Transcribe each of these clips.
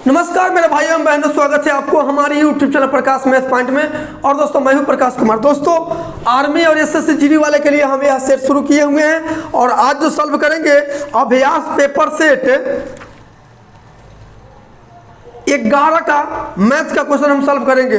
नमस्कार मेरे भाइयों एवं बहनों, स्वागत है आपको हमारे YouTube चैनल प्रकाश मैथ पॉइंट में। और दोस्तों मैं हूं प्रकाश कुमार। दोस्तों आर्मी और एसएससी जीडी वाले के लिए हम यह सेट शुरू किए हुए हैं और आज जो सॉल्व करेंगे अभ्यास पेपर सेट 11 का मैथ का क्वेश्चन हम सॉल्व करेंगे।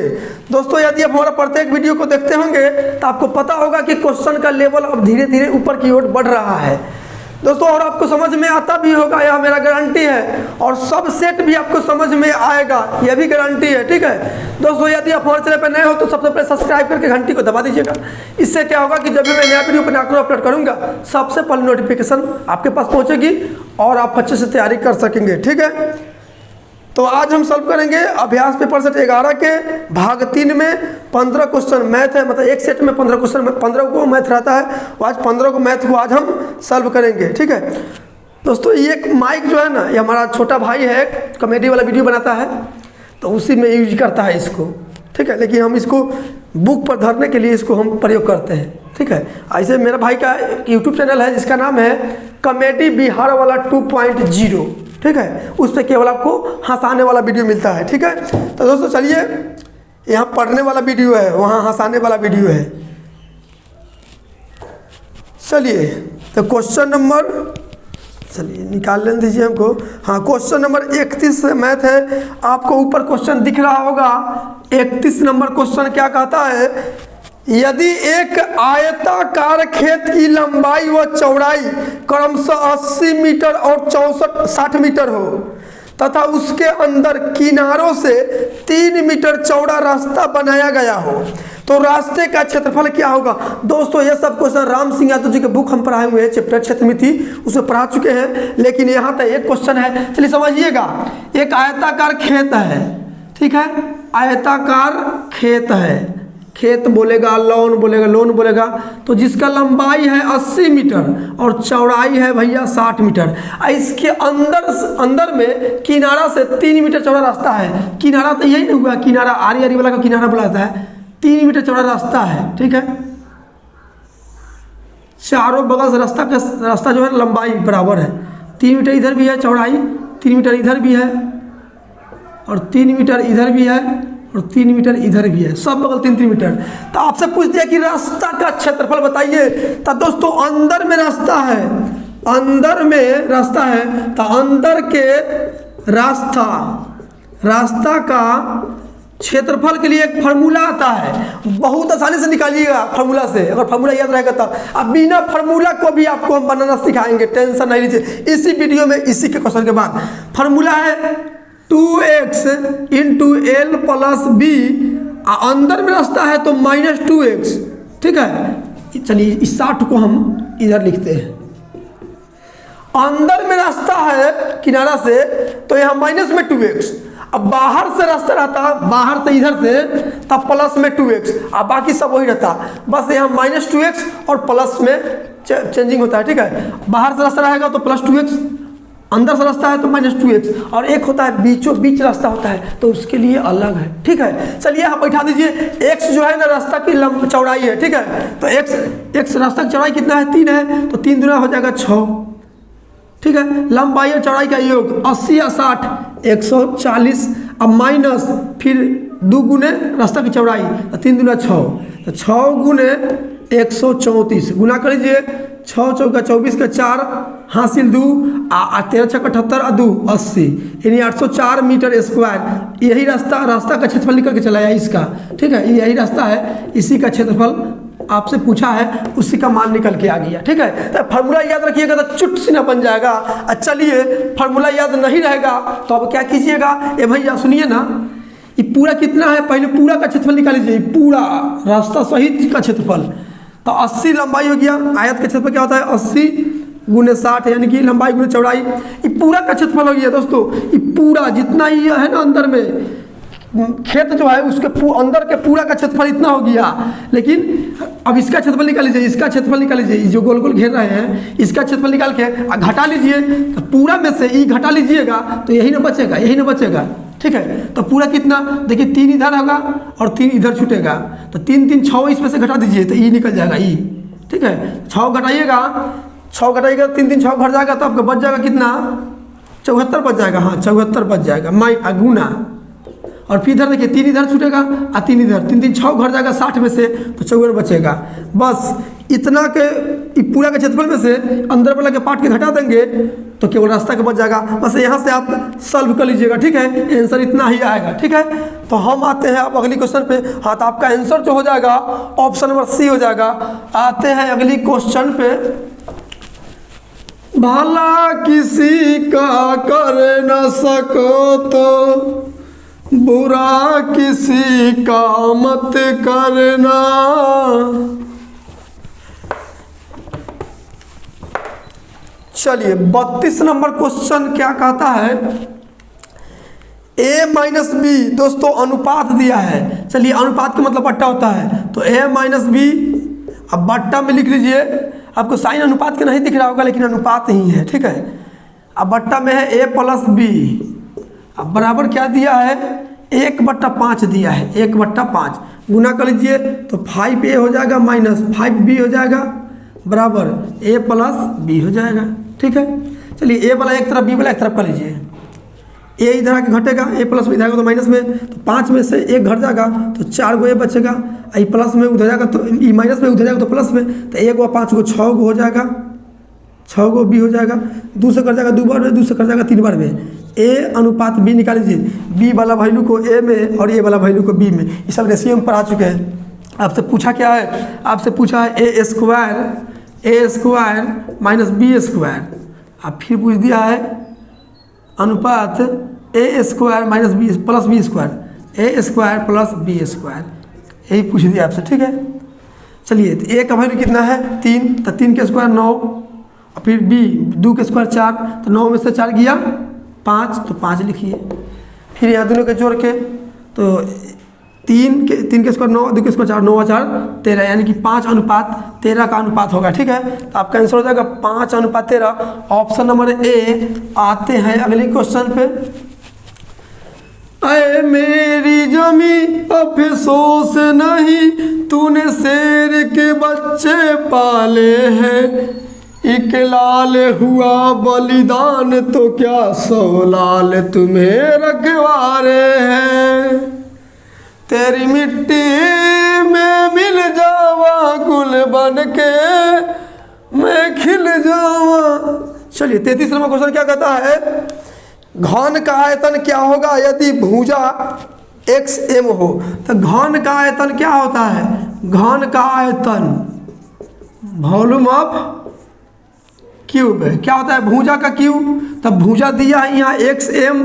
दोस्तों यदि आप हमारा प्रत्येक वीडियो को देखते होंगे तो आपको पता होगा कि क्वेश्चन का लेवल अब धीरे धीरे ऊपर की ओर बढ़ रहा है दोस्तों, और आपको समझ में आता भी होगा, यह मेरा गारंटी है। और सब सेट भी आपको समझ में आएगा, यह भी गारंटी है। ठीक है दोस्तों, यदि आप हमारे चैनल पर नए हो तो सबसे पहले सब्सक्राइब करके घंटी को दबा दीजिएगा। इससे क्या होगा कि जब भी मैं नया वीडियो बनाकर अपलोड करूंगा सबसे पहले नोटिफिकेशन आपके पास पहुंचेगी और आप अच्छे से तैयारी कर सकेंगे। ठीक है, तो आज हम सॉल्व करेंगे अभ्यास पेपर सेट 11 के भाग 3 में 15 क्वेश्चन मैथ है। मतलब एक सेट में 15 क्वेश्चन, 15 को मैथ रहता है। तो आज 15 को मैथ को आज हम सॉल्व करेंगे। ठीक है दोस्तों, ये एक माइक जो है ना, ये हमारा छोटा भाई है, कॉमेडी वाला वीडियो बनाता है तो उसी में यूज करता है इसको। ठीक है, लेकिन हम इसको बुक पर धरने के लिए इसको हम प्रयोग करते हैं। ठीक है, ऐसे मेरा भाई का यूट्यूब चैनल है जिसका नाम है कॉमेडी बिहार वाला 2.0। ठीक है, उस पर केवल आपको हंसाने वाला वीडियो मिलता है। ठीक है, तो दोस्तों चलिए, यहाँ पढ़ने वाला वीडियो है, वहाँ हंसाने वाला वीडियो है। चलिए तो क्वेश्चन नंबर, चलिए निकाल लेने दीजिए हमको। हाँ, क्वेश्चन नंबर 31 मैथ है। आपको ऊपर क्वेश्चन दिख रहा होगा। 31 नंबर क्वेश्चन क्या कहता है, यदि एक आयताकार खेत की लंबाई व चौड़ाई क्रमशः 80 मीटर और 60 मीटर हो तथा उसके अंदर किनारों से 3 मीटर चौड़ा रास्ता बनाया गया हो तो रास्ते का क्षेत्रफल क्या होगा। दोस्तों ये सब क्वेश्चन राम सिंह यादव जी के बुक हम पढ़ाए हुए हैं, चैप्टर क्षेत्र में थी उसमें पढ़ा चुके हैं, लेकिन यहाँ तक एक क्वेश्चन है। चलिए समझिएगा, एक आयताकार खेत है। ठीक है, आयताकार खेत है, खेत बोलेगा, लॉन बोलेगा, लोन बोलेगा, तो जिसका लंबाई है 80 मीटर और चौड़ाई है भैया 60 मीटर। इसके अंदर में किनारा से 3 मीटर चौड़ा रास्ता है। किनारा तो यही नहीं हुआ, किनारा आरी वाला का किनारा बोला जाता है। 3 मीटर चौड़ा रास्ता है। ठीक है, चारों बगल से रास्ता जो है लंबाई बराबर है। 3 मीटर इधर भी है चौड़ाई, 3 मीटर इधर भी है और 3 मीटर इधर भी है और 3 मीटर इधर भी है, सब बगल 3-3 मीटर। तो आपसे पूछ दिया कि रास्ता का क्षेत्रफल बताइए। तो दोस्तों अंदर में रास्ता है, अंदर में रास्ता है, तो अंदर के रास्ता का क्षेत्रफल के लिए एक फार्मूला आता है, बहुत आसानी से निकालिएगा फार्मूला से, अगर फार्मूला याद रहेगा तब। अब बिना फार्मूला को भी आपको हम बनाना सिखाएंगे, टेंशन नहीं लीजिए। इसी वीडियो में इसी के क्वेश्चन के बाद फार्मूला है 2x into L plus B, अंदर में रास्ता है तो -2x। ठीक है, चलिए इस 60 को हम इधर लिखते हैं। अंदर में रास्ता है किनारा से तो यहाँ माइनस में 2x। अब बाहर से रास्ता रहता, बाहर से इधर से, तब प्लस में 2x, अब बाकी सब वही रहता, बस यहाँ -2x और प्लस में चेंजिंग होता है। ठीक है, बाहर से रास्ता रहेगा तो +2x, अंदर से रास्ता है तो -2x, और एक होता है बीचों बीच रास्ता होता है तो उसके लिए अलग है। ठीक है, चलिए आप बैठा दीजिए। x जो है ना रास्ता की चौड़ाई है। ठीक है, तो x रास्ता की चौड़ाई कितना है, 3 है, तो 3 दूना हो जाएगा 6। ठीक है, लंबाई और चौड़ाई का योग 80 या 60 140, अब माइनस फिर 2 गुने रास्ता की चौड़ाई, तो 3 दूना 6, तो 6 गुने 134 गुना कर लीजिए। 6 चौका 24 का 4 हासिल 2 13 6 78 2 80, यानी 804 मीटर स्क्वायर। यही रास्ता का क्षेत्रफल निकल के चला है इसका। ठीक है, यही रास्ता है, इसी का क्षेत्रफल आपसे पूछा है, उसी का मान निकल के आ गया। ठीक है, तो फार्मूला याद रखिएगा तो चुट सी ना बन जाएगा। चलिए फार्मूला याद नहीं रहेगा तो अब क्या कीजिएगा, ये भैया सुनिए ना, ये पूरा कितना है, पहले पूरा का क्षेत्रफल निकाल लीजिए, पूरा रास्ता सहित का क्षेत्रफल। तो 80 लंबाई हो गया, आयत का क्षेत्रफल क्या होता है 80 गुने 60, यानी कि लंबाई गुने चौड़ाई, ये पूरा का क्षेत्रफल हो गया। दोस्तों ये पूरा जितना ही है ना अंदर में खेत जो है उसके अंदर के पूरा का क्षेत्रफल इतना हो गया। लेकिन अब इसका क्षेत्रफल निकाल लीजिए, इसका क्षेत्रफल निकाल लीजिए, जो गोल गोल घेर रहे हैं इसका क्षेत्रफल निकाल के घटा लीजिए, तो पूरा में से ई घटा लीजिएगा तो यही ना बचेगा, यही ना बचेगा। ठीक है, तो पूरा कितना, देखिए 3 इधर होगा और 3 इधर छूटेगा, तो 3 3 6 इसमें से घटा दीजिए तो ई निकल जाएगा ई। ठीक है, 6 घटाइएगा, 6 घटाइएगा 3 3 6 घट जाएगा तो आपका बच जाएगा कितना 74 बच जाएगा, हाँ 74 बच जाएगा गुना। और फिर इधर देखिए 3 इधर छूटेगा और 3 इधर, 3 3 6 घर जाएगा 60 में से, तो 54 बचेगा। बस इतना के पूरा के क्षेत्रफल में से अंदर वाला के पार्ट के घटा देंगे तो केवल रास्ता का बच जाएगा। बस यहाँ से आप सॉल्व कर लीजिएगा, ठीक है, आंसर इतना ही आएगा, ठीक है। तो हम आते हैं अब अगली क्वेश्चन पे। हाँ, तो आपका आंसर जो हो जाएगा ऑप्शन नंबर सी हो जाएगा। आते हैं अगली क्वेश्चन पे। भला किसी का कर न सको तो बुरा किसी का मत करना। चलिए 32 नंबर क्वेश्चन क्या कहता है, a माइनस बी। दोस्तों अनुपात दिया है, चलिए अनुपात का मतलब बट्टा होता है, तो a माइनस बी। अब बट्टा में लिख लीजिए, आपको साइन अनुपात के नहीं दिख रहा होगा लेकिन अनुपात ही है, ठीक है। अब बट्टा में है a प्लस बी। अब बराबर क्या दिया है, 1/5 दिया है, 1/5 गुना कर लीजिए तो 5a हो जाएगा माइनस 5b हो जाएगा बराबर a प्लस बी हो जाएगा, ठीक है। चलिए a वाला एक तरफ b वाला एक तरफ कर लीजिए। a इधर आके घटेगा, a प्लस में इधर आएगा तो माइनस में, तो 5 में से 1 घट जाएगा तो 4 गो a बचेगा। i प्लस में उधर जाएगा तो ई माइनस में उधर जाएगा तो प्लस में, तो 1 व 5 को 6 गो हो जाएगा, 6 गो b हो जाएगा। 2 से कर जाएगा 2 बार में, 2 से कर जाएगा 3 बार में। a अनुपात b निकाल लीजिए, b वाला वैल्यू को a में और a वाला वैल्यू को b में। ये सब रेशियो में पढ़ा चुके हैं। आपसे पूछा क्या है, आपसे पूछा है a square minus B square. अब फिर पूछ दिया है अनुपात a square minus B plus B square, a square plus B square, यही पूछ दिया आपसे, ठीक है। चलिए तो a का वैल्यू कितना है 3, तो 3 के स्क्वायर 9, और फिर b 2 के स्क्वायर 4, तो 9 में से 4 गया 5, तो 5 लिखिए। फिर यहाँ दोनों के जोड़ के तो 3 के स्क्वायर 9, 2 के स्क्वायर 4, 9 और 4 13, यानी कि 5:13 का अनुपात होगा, ठीक है। तो आपका आंसर हो जाएगा 5:13, ऑप्शन नंबर ए। आते हैं अगले क्वेश्चन पे। अरे मेरी जमी अफसोस नहीं, तूने शेर के बच्चे पाले हैं, एक लाल हुआ बलिदान तो क्या 100 लाल तुम्हें रखवारे हैं। तेरी मिट्टी में मिल जावा गुल बन के मैं खिल जावा। चलिए 33 नंबर क्वेश्चन क्या कहता है, घन का आयतन क्या होगा यदि भुजा xm हो। तो घन का आयतन क्या होता है, घन का आयतन वॉल्यूम ऑफ क्यूब है। क्या होता है, भुजा का क्यूब। तब भुजा दिया है यहाँ xm,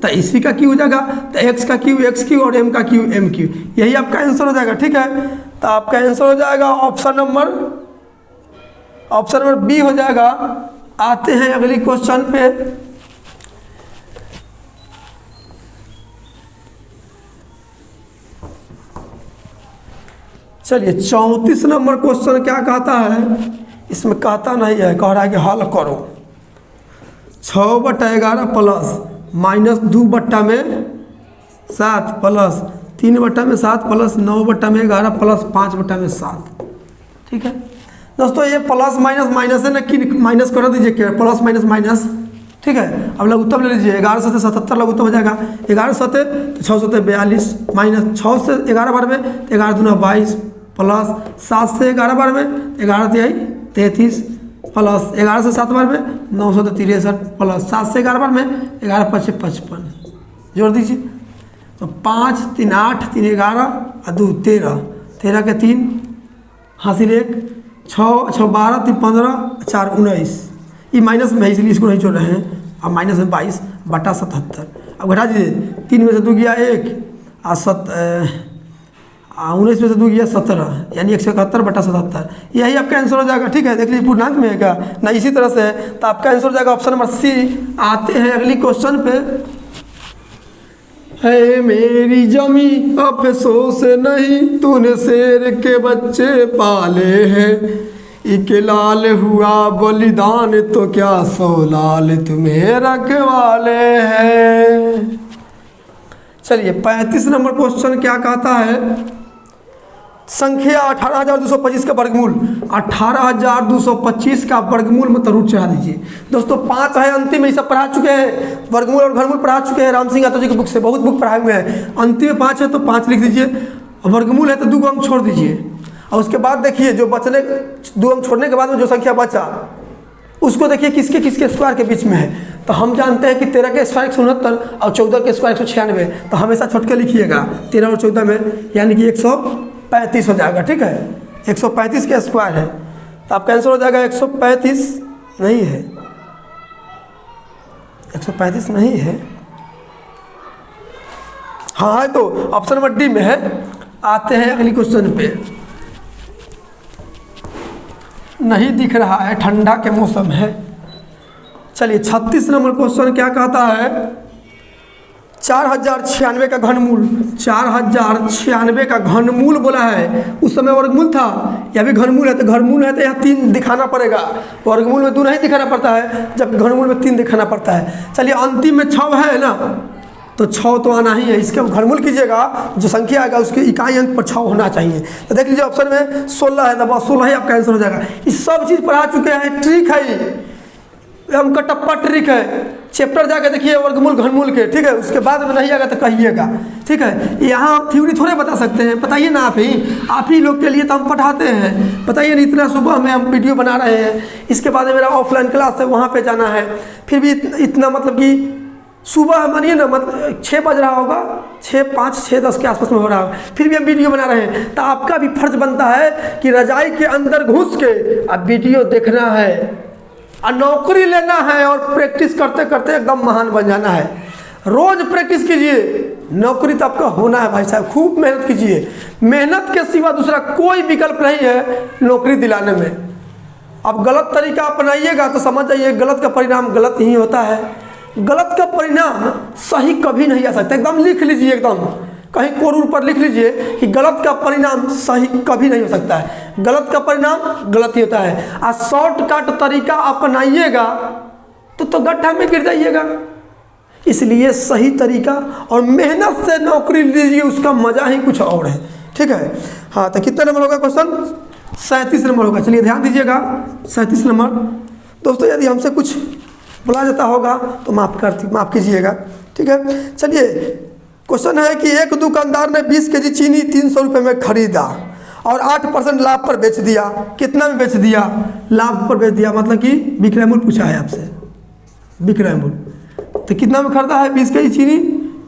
तो इसी का क्यू हो जाएगा, तो x का क्यू x क्यू और m का क्यू m क्यू, यही आपका आंसर हो जाएगा, ठीक है। तो आपका आंसर हो जाएगा ऑप्शन नंबर बी हो जाएगा। आते हैं अगली क्वेश्चन पे। चलिए 34 नंबर क्वेश्चन क्या कहता है, इसमें कहता नहीं है, कह रहा है कि हल करो। 6/11 plus minus 2/7 plus 3/7 plus 9/11 plus 5/7, ठीक है। दोस्तों ये प्लस माइनस माइनस है ना, कि माइनस कर दीजिए, क्या प्लस माइनस माइनस, ठीक है। अब लघुत्तम ले लीजिए, 11 7 77 लघुत्तम हो जाएगा। 11 7 तो 6 7 42 माइनस 6 से 11 बार में 11 दूना 22 प्लस 7 से 11 बार में 11 तिहाई 33 प्लस 11 से 7 बार में 963 प्लस 7 से 11 बार में 11 5 55, जोड़ दीजिए तो 5 3 8 3 11 और 2 13, 13 के 3 हासिल 1, 6 6 12 3 15 4 19, ये माइनस में है इसलिए इसको नहीं जोड़ रहे हैं। अब माइनस में 22/77। अब घटा दीजिए, 3 में से 2 गया 1 और 19 में से 2 गया 17, यानी 171/77, यही आपका आंसर हो जाएगा, ठीक है। देख लीजिए पूर्णांक में है क्या ना, इसी तरह से है, तो आपका आंसर हो जाएगा ऑप्शन नंबर सी। आते हैं अगली क्वेश्चन पे। है मेरी जमी अफसोस नहीं, तूने शेर के बच्चे पाले हैं, एक लाल हुआ बलिदान तो क्या 100 लाल तुम्हें रखवाले हैं। चलिए 35 नंबर क्वेश्चन क्या कहता है, संख्या 18,225 का वर्गमूल, 18,225 का वर्गमूल मतलब रूट चढ़ा दीजिए। दोस्तों 5 है अंतिम में, ये सब पढ़ा चुके हैं, वर्गमूल और घनमूल पढ़ा चुके हैं राम सिंह यादव जी की बुक से, बहुत बुक पढ़ाए हुए हैं। अंतिम में 5 है तो 5 लिख दीजिए, वर्गमूल है तो 2 अंक छोड़ दीजिए। और उसके बाद देखिए जो बचने 2 अंक छोड़ने के बाद में जो संख्या बचा उसको देखिए किसके किसके स्क्वायर के बीच में है। तो हम जानते हैं कि 13 के स्क्वायर 169 और 14 के स्क्वायर 196, तो हमेशा छोड़ के लिखिएगा 13 और 14 में, यानी कि 135 हो जाएगा। ठीक है, 135 के स्क्वायर है तो आपका आंसर हो जाएगा 135 नहीं है, 135 नहीं है, हाँ है तो ऑप्शन नंबर डी में है। आते हैं अगली क्वेश्चन पे, नहीं दिख रहा है, ठंडा के मौसम है। चलिए 36 नंबर क्वेश्चन क्या कहता है, 4096 का घनमूल, 4096 का घनमूल बोला है। उस समय वर्गमूल था, या भी घनमूल है, तो घनमूल है तो यहाँ 3 दिखाना पड़ेगा, वर्गमूल में 2 नहीं दिखाना पड़ता है, जब घनमूल में 3 दिखाना पड़ता है। चलिए अंतिम में 6 है ना, तो 6 तो आना ही है, इसके घनमूल कीजिएगा, जो संख्या आएगा उसके इकाई अंक पर 6 होना चाहिए। तो देख लीजिए ऑप्शन में 16 है, तो 16 ही आपका आंसर हो जाएगा। ये सब चीज़ पढ़ा चुके हैं, ट्रिक है ये हम कटप्पा ट्रिक है, चैप्टर जाके देखिए वर्गमूल घनमूल के। ठीक है, उसके बाद में नहीं आएगा तो कहिएगा। ठीक है, यहाँ थ्योरी थोड़े बता सकते हैं, बताइए ना आप ही लोग के लिए तो हम पढ़ाते हैं, बताइए ना। इतना सुबह में हम वीडियो बना रहे हैं, इसके बाद मेरा ऑफलाइन क्लास है, वहाँ पे जाना है, फिर भी इतना मतलब कि सुबह मानिए ना, मतलब 6 बज रहा होगा, 6, 5, 6, 10 के आसपास में हो रहा होगा, फिर भी हम वीडियो बना रहे हैं। तो आपका भी फर्ज बनता है कि रजाई के अंदर घुस के अब वीडियो देखना है और नौकरी लेना है, और प्रैक्टिस करते करते एकदम महान बन जाना है। रोज प्रैक्टिस कीजिए, नौकरी तो आपका होना है भाई साहब। खूब मेहनत कीजिए, मेहनत के सिवा दूसरा कोई विकल्प नहीं है नौकरी दिलाने में। अब गलत तरीका अपनाइएगा तो समझ जाइए गलत का परिणाम गलत ही होता है। गलत का परिणाम सही कभी नहीं आ सकता। एकदम लिख लीजिए, एकदम कहीं कोरूर पर लिख लीजिए कि गलत का परिणाम सही कभी नहीं हो सकता है, गलत का परिणाम गलत ही होता है। और शॉर्टकट तरीका अपनाइएगा तो गड्ढा में गिर जाइएगा। इसलिए सही तरीका और मेहनत से नौकरी लीजिए, उसका मजा ही कुछ और है। ठीक है, हाँ तो कितना नंबर होगा क्वेश्चन, 37 नंबर होगा। चलिए ध्यान दीजिएगा, 37 नंबर। दोस्तों यदि हमसे कुछ बोला जाता होगा तो माफ़ कीजिएगा। ठीक है, चलिए क्वेश्चन है कि एक दुकानदार ने 20 केजी चीनी 300 रुपये में खरीदा और 8% लाभ पर बेच दिया। कितना में बेच दिया, लाभ पर बेच दिया, मतलब कि विक्रय मूल्य पूछा है आपसे, विक्रय मूल्य। तो कितना में खरीदा है, 20 केजी चीनी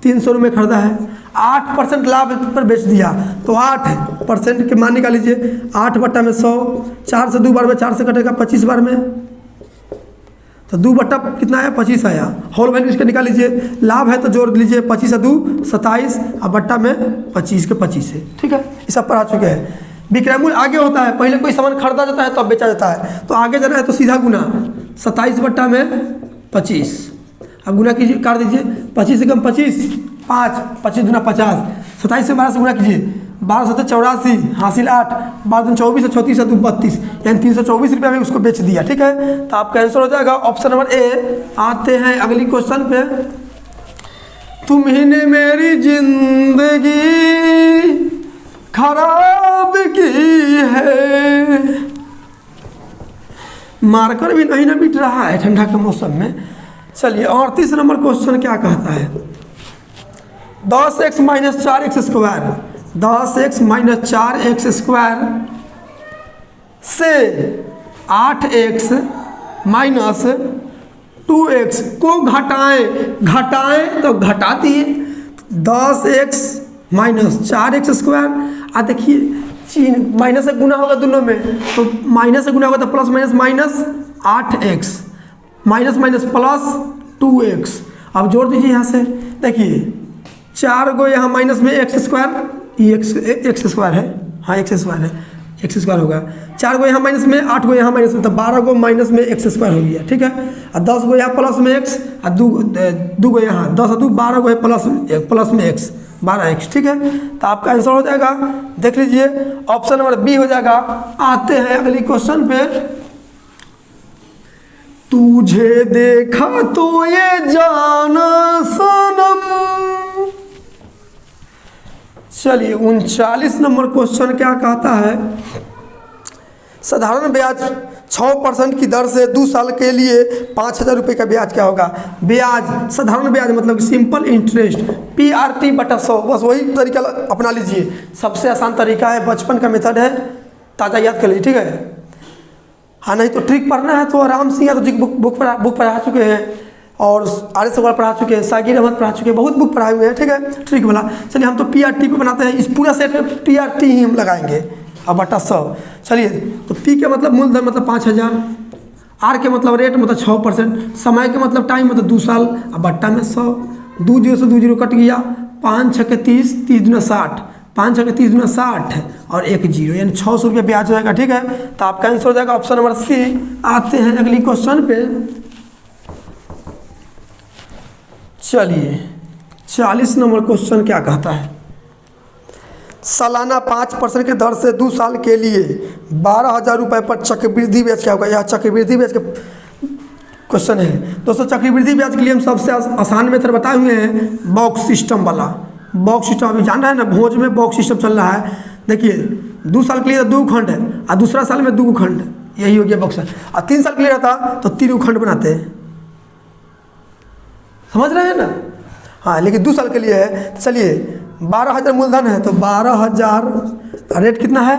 300 रुपये में खरीदा है, 8% लाभ पर बेच दिया, तो 8% के मान निकाल लीजिए, 8/100, 4 से 2 बार में 4 से कटेगा 25 बार में, तो 2 बट्टा कितना है, 25 आया। होल वैल्यू इसका निकाल लीजिए, लाभ है तो जोड़ लीजिए, 25 से 2 27 और बट्टा में 25 के 25 है। ठीक है, ये सब पढ़ा चुके हैं। विक्रय मूल्य आगे होता है, पहले कोई सामान खरीदा जाता है तो अब बेचा जाता है, तो आगे जाना है तो सीधा गुना 27 बट्टा में 25, अब गुना कीजिए, काट दीजिए, 25 से कम 25, 5, 25 दूना 50, 27 से 12 से गुना कीजिए, 12 से 84 हासिल 8, 12 दूना 24 से 34 से 32, यानी 324 रुपये में उसको बेच दिया। ठीक है, तो आपका आंसर हो जाएगा ऑप्शन नंबर ए। आते हैं अगली क्वेश्चन पे, तुम ही ने मेरी जिंदगी खराब की है। मार्कर भी नहीं ना मिट रहा है ठंडा के मौसम में। चलिए 38 नंबर क्वेश्चन क्या कहता है, 10x - 4x square, 10x - 4x square से 8x - 2x को घटाएं तो घटा दिए, 10x - 4x स्क्वायर। आ देखिए माइनस से गुना होगा दोनों में, तो माइनस से गुना होगा तो plus minus 8x, minus minus plus 2x। अब जोड़ दीजिए यहाँ से, देखिए 4 गो यहाँ माइनस में x स्क्वायर, ये एक्स स्क्वायर है, हाँ एक्स स्क्वायर है, एक्स स्क्वायर होगा, 4 गो यहाँ माइनस में, 8 गो यहाँ माइनस में, तो 12 गो माइनस में एक्स स्क्वायर हो गया। ठीक है, और 10 गो यहाँ प्लस में x, और 2 गो यहाँ, 10 और 2 12 गो है प्लस में x, 12x। ठीक है, तो आपका आंसर हो जाएगा, देख लीजिए ऑप्शन नंबर बी हो जाएगा। आते हैं अगली क्वेश्चन पे, तुझे देखा तो ये जाना सनम चलिए 39 नंबर क्वेश्चन क्या कहता है, साधारण ब्याज 6% की दर से 2 साल के लिए 5,000 रुपये का ब्याज क्या होगा। ब्याज साधारण ब्याज मतलब सिंपल इंटरेस्ट PRT/100, बस वही तरीका अपना लीजिए, सबसे आसान तरीका है, बचपन का मेथड है, ताज़ा याद कर लीजिए, ठीक है। हाँ नहीं तो ट्रिक पढ़ना है तो आराम से, या तो बुक पढ़ा चुके हैं और RS अग्रवाल पढ़ा चुके हैं, साकिर अहमद पढ़ा चुके हैं, बहुत बुक पढ़ाए हुए हैं, ठीक है, ट्रिक वाला। चलिए हम तो PRT पे बनाते हैं, इस पूरा सेट में PRT ही हम लगाएंगे अब बटा 100। चलिए तो P के मतलब मूलधन मतलब 5,000, R के मतलब रेट मतलब 6%, समय के मतलब टाइम मतलब 2 साल, अब बट्टा में 100, 2 0 से 2 0 कट गया, 5 6 के 30, 30 दूना 60, 5 6 के 30 दूना 60 और 1 0 यानी 600 रुपये ब्याज हो जाएगा, ठीक है। तो आपका आंसर हो जाएगा ऑप्शन नंबर C। आते हैं अगली क्वेश्चन पे। चलिए 40 नंबर क्वेश्चन क्या कहता है, सालाना 5% की दर से 2 साल के लिए 12,000 रुपये पर चक्रवृद्धि ब्याज क्या होगा। यह चक्रवृद्धि ब्याज का क्वेश्चन है दोस्तों। चक्रवृद्धि ब्याज के लिए हम सबसे आसान मेथड बताए हुए हैं, बॉक्स सिस्टम वाला। बॉक्स सिस्टम अभी जान रहे हैं ना, भोज में बॉक्स सिस्टम चल रहा है। देखिए 2 साल के लिए 2 खंड है और दूसरा साल में 2 खंड, यही हो गया बॉक्स। और 3 साल के लिए रहता तो 3 खंड बनाते हैं, समझ रहे हैं ना। हाँ लेकिन 2 साल के लिए है। चलिए 12,000 मूलधन है तो 12,000, रेट कितना है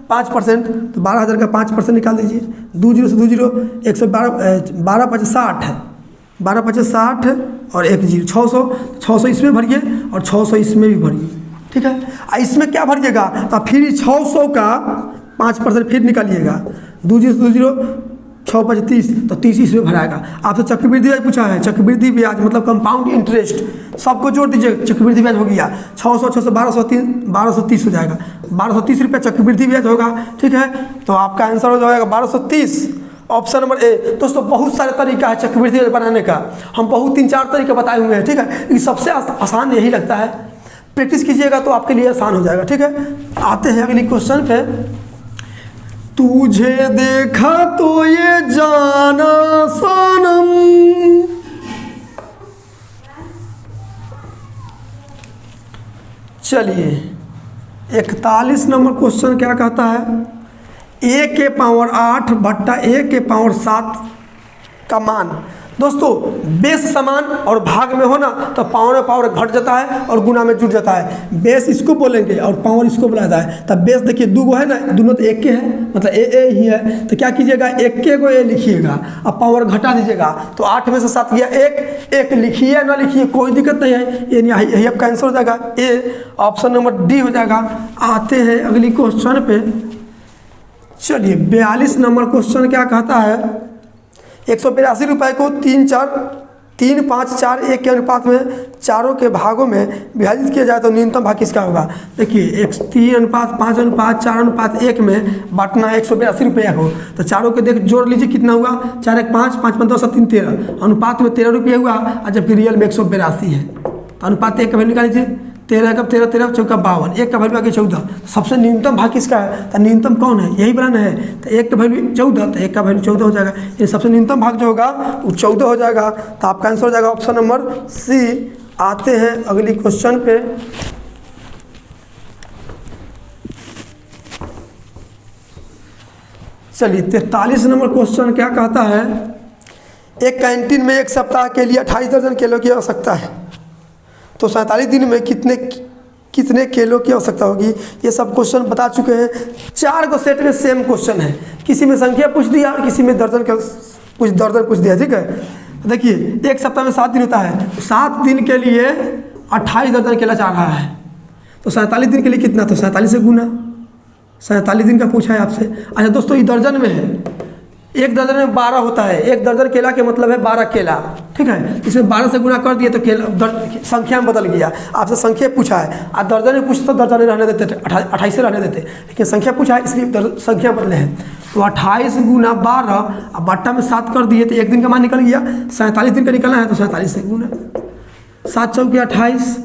5%, तो 12,000 का 5% निकाल दीजिए। 2 0 से 2 0, 112, 12 5 60 है, 12 5 60 और 1 0, 600, 600 इसमें भरिए और 600 इसमें भी भरिए, ठीक है। इसमें क्या भरिएगा तो फिर 600 का 5% फिर निकालिएगा। 2 0 से 2 0, 6 5 30, तो 30 इसमें भराएगा। आपसे चक्रवृद्धि ब्याज पूछा है, चक्रवृद्धि ब्याज मतलब कंपाउंड इंटरेस्ट, सबको जोड़ दीजिए, चक्रवृद्धि ब्याज हो गया 600, 600 1230 हो जाएगा, 1230 रुपये चक्रवृद्धि ब्याज होगा, ठीक है। तो आपका आंसर हो जाएगा 1230, ऑप्शन नंबर ए। दोस्तों बहुत सारे तरीका है चक्रवृद्धि ब्याज बनाने का, हम बहुत 3 4 तरीके बताए हुए हैं, ठीक है। लेकिन सबसे आसान यही लगता है, प्रैक्टिस कीजिएगा तो आपके लिए आसान हो जाएगा, ठीक है। आते हैं अगली क्वेश्चन पे। तुझे देखा तो ये जाना सनम, चलिए 41 नंबर क्वेश्चन क्या कहता है, a के पावर 8 बट्टा a के पावर 7 का मान। दोस्तों बेस समान और भाग में हो ना तो पावर में पावर घट जाता है और गुना में जुड़ जाता है। बेस इसको बोलेंगे और पावर इसको बोला जाता है। तब बेस देखिए 2 है ना, दोनों तो एक के है, मतलब ए ही है, तो क्या कीजिएगा 1 के को ए लिखिएगा, अब पावर घटा दीजिएगा, तो 8 में से 7 गया 1 लिखिए ना लिखिए कोई दिक्कत नहीं है, ये यही आपका आंसर हो जाएगा ए, ऑप्शन नंबर डी हो जाएगा। आते हैं अगली क्वेश्चन पे। चलिए 42 नंबर क्वेश्चन क्या कहता है, 182 रुपये को 3 5 4 1 के अनुपात में चारों के भागों में विभाजित किया जाए तो न्यूनतम भाग किसका होगा। देखिए 3:5:5:1 में बांटना 182 रुपये को, तो चारों के देख जोड़ लीजिए कितना हुआ, 4 1 5 5 5 2 3 13, अनुपात में 13 रुपये हुआ, और जबकि रियल में 182 है, तो अनुपात 1 का वैल्यू निकाल लीजिए, 13 का 13 13 चौका 52, 1 का वैल्यू आगे 14, सबसे न्यूनतम भाग किसका है, तो न्यूनतम कौन है, यही बनाना है, तो 1 का वैल्यू 14, तो 1 का वैल्यू 14 हो जाएगा, ये सबसे न्यूनतम भाग जो होगा वो 14 हो जाएगा, तो आपका आंसर हो जाएगा ऑप्शन नंबर सी। आते हैं अगली क्वेश्चन पे। चलिए 43 नंबर क्वेश्चन क्या कहता है, एक कैंटीन में 1 सप्ताह के लिए 28 दर्जन किलो की आवश्यकता है, तो 47 दिन में कितने किलो की आवश्यकता होगी। ये सब क्वेश्चन बता चुके हैं। 4 को सेट में सेम क्वेश्चन है, किसी में संख्या पूछ दिया और किसी में दर्जन पूछ दिया, ठीक है। देखिए 1 सप्ताह में 7 दिन होता है, 7 दिन के लिए 28 दर्जन केला चाह रहा है, तो 47 दिन के लिए कितना, तो 47 से गुना, 47 दिन का पूछा है आपसे। अच्छा दोस्तों ये दर्जन में है, 1 दर्जन में 12 होता है, 1 दर्जन केला के मतलब है 12 केला, ठीक है। इसमें 12 से गुना कर दिए तो केला संख्या में बदल गया, आपसे संख्या पूछा है, आप दर्जन में पूछते तो दर्जन रहने देते, 28 से रहने देते, लेकिन संख्या पूछा है इसलिए संख्या बदले हैं, तो 28 गुना 12 अब बट्टा में 7 कर दिए तो 1 दिन का मान निकल गया। 47 दिन का निकलना है तो 47 से गुना, 7 चौके 28,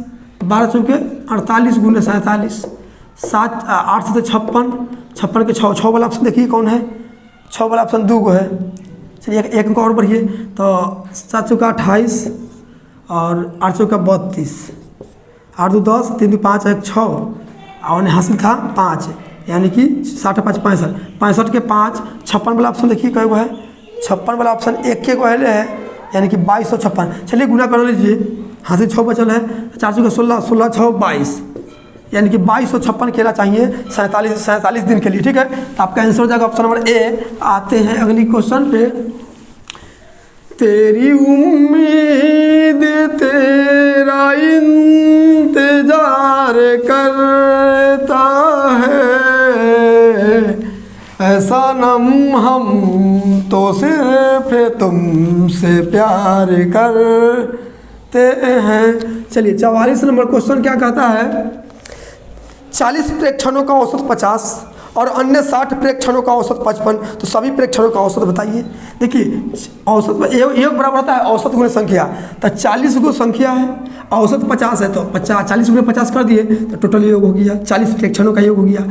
12 चौके 48 गुना 47, 7 8 से 56 के 6 वाला ऑप्शन देखिए कौन है, 6 वाला ऑप्शन 2 है। चलिए एक को और बढ़िए, तो 7 चौका 28 और 8 चौका 32, 8 2 10, 3 2 5 1 6, और हासिल था 5, यानी कि 60 5 65, 65 के 5, 56 वाला ऑप्शन देखिए कई गो है, 56 वाला ऑप्शन एक के गो है, यानी कि 2256। चलिए गुना कर लीजिए, हासिल 6 बचल है, 4 का 16, 16 6 22, यानी कि 2256 खेला चाहिए 47 दिन के लिए। ठीक है, तो आपका आंसर हो जाएगा ऑप्शन नंबर ए। आते हैं अगली क्वेश्चन पे। तेरी उम्मीद तेरा इंतजार करता है, ऐसा नम हम तो सिर्फ तुमसे प्यार करते हैं। चलिए 44 नंबर क्वेश्चन क्या कहता है, 40 प्रेक्षणों का औसत 50 और अन्य 60 प्रेक्षणों का औसत 55, तो सभी प्रेक्षणों का औसत बताइए। देखिए औसत एक बराबर होता है औसत गुणे संख्या, तो 40 गो संख्या है, औसत 50 है, तो 40 गुणे 50 कर दिए तो टोटल योग हो गया, 40 प्रेक्षणों का योग हो गया।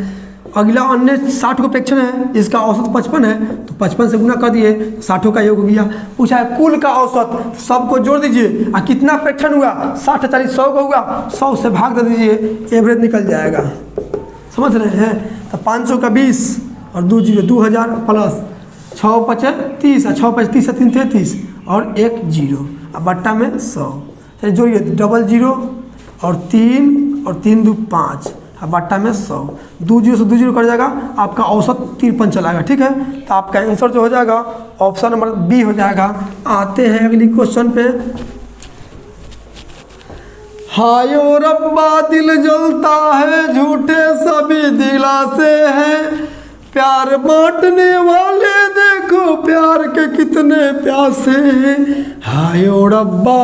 अगला अन्य 60 को प्रेक्षण है, इसका औसत 55 है, तो 55 से गुना कर दिए, 60 का योग हो गया। पूछा है कुल का औसत, सबको जोड़ दीजिए और कितना प्रेक्षण हुआ, 60 40 100 का हुआ, 100 से भाग दे दीजिए, एवरेज निकल जाएगा। समझ रहे हैं, तो 500 का 20 और 2 0 2000 प्लस 6 5 30 और 6 5 30 3 33 और 1 0 अब बट्टा में 100। चलिए जोड़िए, 00 और 3 और 3 2 5 अब बट्टा में 100, 2 0 से 2 0 कर जाएगा, आपका औसत 53 चलाएगा। ठीक है, तो आपका आंसर जो हो जाएगा ऑप्शन नंबर बी हो जाएगा। आते हैं अगली क्वेश्चन पे। हायो रब्बा दिल जलता है, झूठे सभी दिलासे हैं, प्यार बांटने वाले देखो प्यार के कितने प्यासे हैं, हायो रब्बा।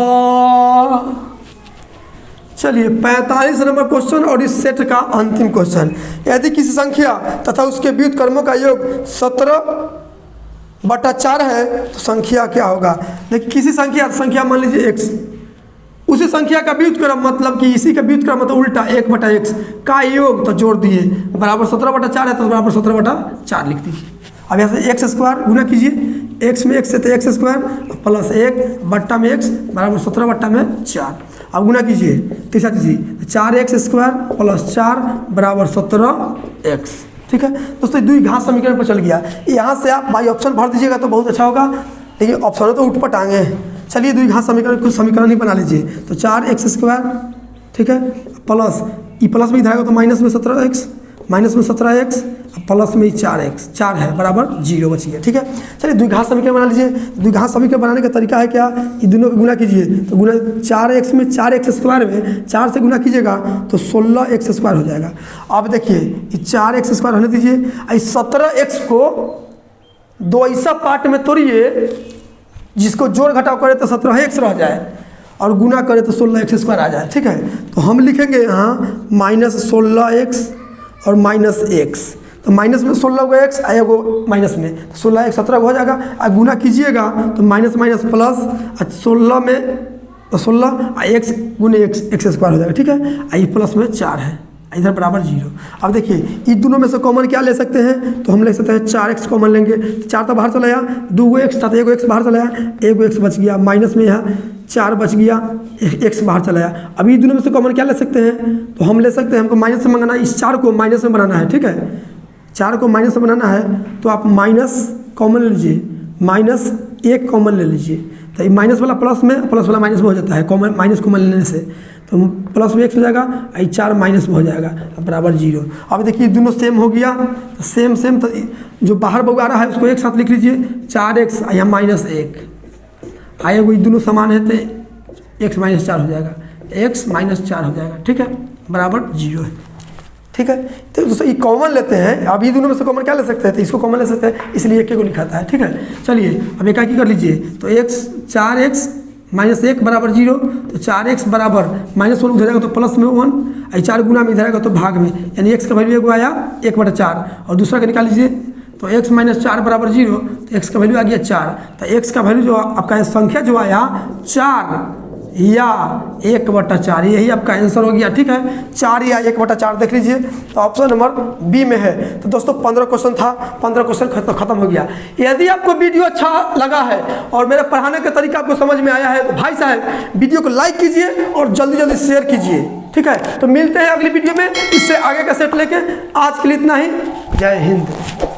चलिए 45 नंबर क्वेश्चन और इस सेट का अंतिम क्वेश्चन। यदि किसी संख्या तथा उसके व्युत्क्रमों का योग 17/4 है तो संख्या क्या होगा। देखिए किसी संख्या मान लीजिए x, उसी संख्या का व्युत्क्रम मतलब कि इसी का व्युत्क्रम मतलब उल्टा 1/x का योग, तो जोड़ दिए बराबर 17/4 है, तो बराबर 17/4 लिख दीजिए। अब यहाँ से x स्क्वायर गुना कीजिए, x में x है तो x स्क्वायर प्लस 1 बट्टा में x बराबर 17/4। अब गुना कीजिए तीसरा चीज़, 4x स्क्वायर प्लस 4 बराबर 17x। ठीक है दोस्तों, दुई घास समीकरण पर चल गया। यहाँ से आप बाई ऑप्शन भर दीजिएगा तो बहुत अच्छा होगा, लेकिन ऑप्शन तो उठ पटांगे हैं। चलिए दुई घास समीकरण कुछ समीकरण ही बना लीजिए, तो 4x स्क्वायर, ठीक है, प्लस ई प्लस में इधर आएगा तो माइनस में 17x, माइनस में 17x प्लस में 4x, 4 है बराबर 0 बच गया। ठीक है, चलिए द्विघात समीकरण बना लीजिए। द्विघात समीकरण बनाने का तरीका है क्या, ये दोनों को गुना कीजिए, तो गुना 4x में 4x स्क्वायर में 4 से गुना कीजिएगा तो 16x स्क्वायर हो जाएगा। अब देखिए ये 4x स्क्वायर होने दीजिए, इस 17x को दो ऐसा पार्ट में तोड़िए जिसको जोड़ घटाव करे तो 17x रह जाए और गुना करे तो 16x स्क्वायर आ जाए। ठीक है, तो हम लिखेंगे यहाँ -16x और -x, तो माइनस में 16 को x आएगा माइनस में, तो 16x 17 हो जाएगा। और गुना कीजिएगा तो माइनस माइनस प्लस 16 में तो 16 x गुने x स्क्वायर हो जाएगा। ठीक है, ये प्लस में 4 है, इधर बराबर 0। अब देखिए इस दोनों में से कॉमन क्या ले सकते हैं, तो हम ले सकते हैं 4x कॉमन लेंगे, 4 तो बाहर चला आया, 2x था तो 1x बाहर चला आया, 1x बच गया, माइनस में यहाँ 4 बच गया, x बाहर चला आया। अब ये दोनों में से कॉमन क्या ले सकते हैं, तो हम ले सकते हैं, हमको माइनस में मंगाना है, इस 4 को माइनस में बनाना है। ठीक है, 4 को माइनस में बनाना है तो आप माइनस कॉमन ले लीजिए, -1 कॉमन ले लीजिए, तो ये माइनस वाला प्लस में, प्लस वाला माइनस में हो जाता है, कॉमन माइनस कॉमन लेने से, तो प्लस में x हो जाएगा, ये 4 माइनस में हो जाएगा बराबर 0। अब देखिए दोनों सेम हो गया, तो सेम तो जो बाहर बगु आ रहा है उसको एक साथ लिख लीजिए, 4x यहाँ -1 आएगा, वही दोनों समान है तो x -4 हो जाएगा, x -4 हो जाएगा। ठीक है, बराबर 0 है। ठीक है, तो दोस्तों ये कॉमन लेते हैं, अब ये दोनों में से कॉमन क्या ले सकते हैं, तो इसको कॉमन ले सकते हैं, इसलिए एक को लिखा था। ठीक है, चलिए अब एक की कर लीजिए, तो 4x -1 बराबर 0, तो 4x बराबर -1 उधर जाएगा तो प्लस में 1, 4 गुना में इधर आएगा तो भाग में, यानी x का वैल्यू एगो आया 1/4 और दूसरा का निकाल लीजिए, तो x -4 बराबर 0, तो x का वैल्यू आ गया 4, तो x का वैल्यू जो आपका संख्या जो आया 4 या 1/4, यही आपका आंसर हो गया। ठीक है, 4 या 1/4 देख लीजिए, तो ऑप्शन नंबर बी में है। तो दोस्तों 15 क्वेश्चन था, 15 क्वेश्चन खत्म हो गया। यदि आपको वीडियो अच्छा लगा है और मेरे पढ़ाने का तरीका आपको समझ में आया है, तो भाई साहब वीडियो को लाइक कीजिए और जल्दी जल्दी शेयर कीजिए। ठीक है, तो मिलते हैं अगली वीडियो में इससे आगे का सेट लेके। आज के लिए इतना ही। जय हिंद।